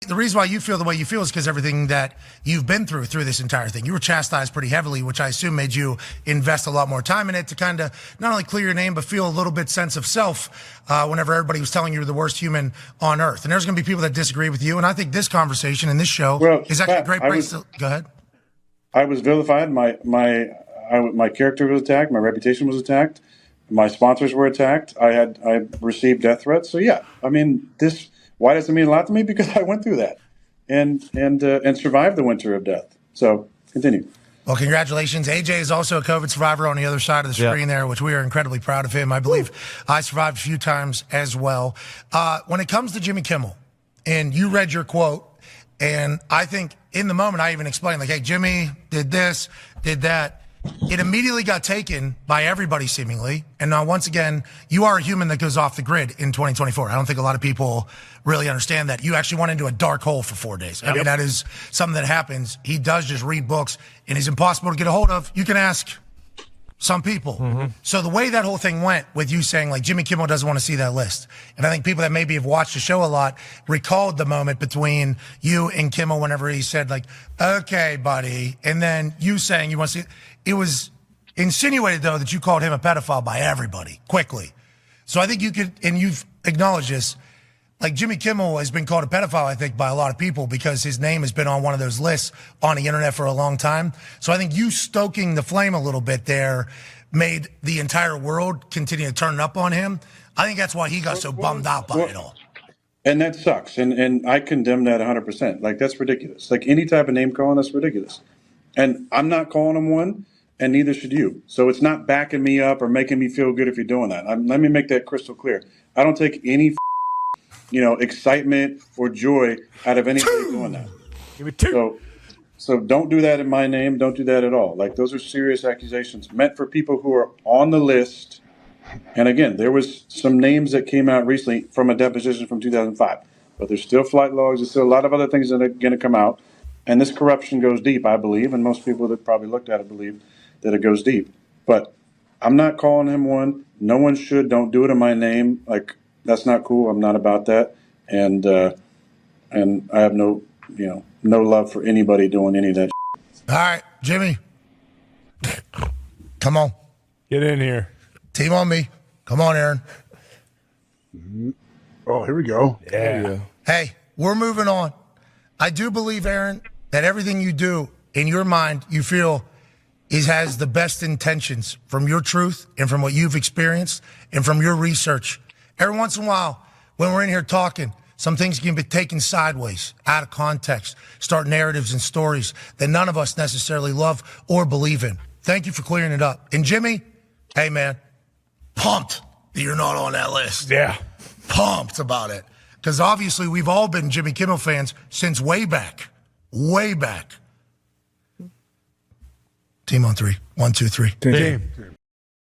the reason why you feel the way you feel is because everything that you've been through this entire thing. You were chastised pretty heavily, which I assume made you invest a lot more time in it to kind of not only clear your name, but feel a little bit sense of self whenever everybody was telling you were the worst human on earth. And there's going to be people that disagree with you. And I think this conversation and this show is actually a great place to go ahead. I was vilified. My character was attacked. My reputation was attacked. My sponsors were attacked. I received death threats. So yeah, I mean, why does it mean a lot to me? Because I went through that and survived the winter of death. So continue. Well, congratulations. AJ is also a COVID survivor on the other side of the screen there, which we are incredibly proud of him. I believe I survived a few times as well. When it comes to Jimmy Kimmel, and you read your quote, and I think in the moment I even explained, like, hey, Jimmy did this, did that. It immediately got taken by everybody seemingly. And now, once again, you are a human that goes off the grid in 2024. I don't think a lot of people really understand that. You actually went into a dark hole for 4 days. I mean, that is something that happens. He does just read books, and he's impossible to get a hold of. You can ask some people. So the way that whole thing went with you saying, like, Jimmy Kimmel doesn't want to see that list. And I think people that maybe have watched the show a lot recalled the moment between you and Kimmel whenever he said, like, okay, buddy. And then you saying you want to see it. It was insinuated, though, that you called him a pedophile by everybody quickly. So I think you could, and you've acknowledged this, like Jimmy Kimmel has been called a pedophile, I think, by a lot of people because his name has been on one of those lists on the internet for a long time. So I think you stoking the flame a little bit there made the entire world continue to turn up on him. I think that's why he got so bummed out by it all. And that sucks. And I condemn that 100%. Like, that's ridiculous. Like, any type of name calling, that's ridiculous. And I'm not calling him one, and neither should you. So it's not backing me up or making me feel good if you're doing that. Let me make that crystal clear. I don't take any excitement or joy out of anybody doing that. Give me two. So don't do that in my name. Don't do that at all. Like, those are serious accusations meant for people who are on the list. And again, there was some names that came out recently from a deposition from 2005, but there's still flight logs. There's still a lot of other things that are going to come out. And this corruption goes deep, I believe, and most people that probably looked at it believe that it goes deep. But I'm not calling him one. No one should. Don't do it in my name. Like, that's not cool. I'm not about that. And I have no love for anybody doing any of that. All right, Jimmy. Come on. Get in here. Team on me. Come on, Aaron. Oh, here we go. Yeah. Hey, we're moving on. I do believe, Aaron, that everything you do in your mind, you feel has the best intentions from your truth and from what you've experienced and from your research. Every once in a while, when we're in here talking, some things can be taken sideways, out of context, start narratives and stories that none of us necessarily love or believe in. Thank you for clearing it up. And Jimmy, hey, man, pumped that you're not on that list. Yeah. Pumped about it. Because obviously we've all been Jimmy Kimmel fans since way back. Way back. Team on three. 1, 2, 3. Team.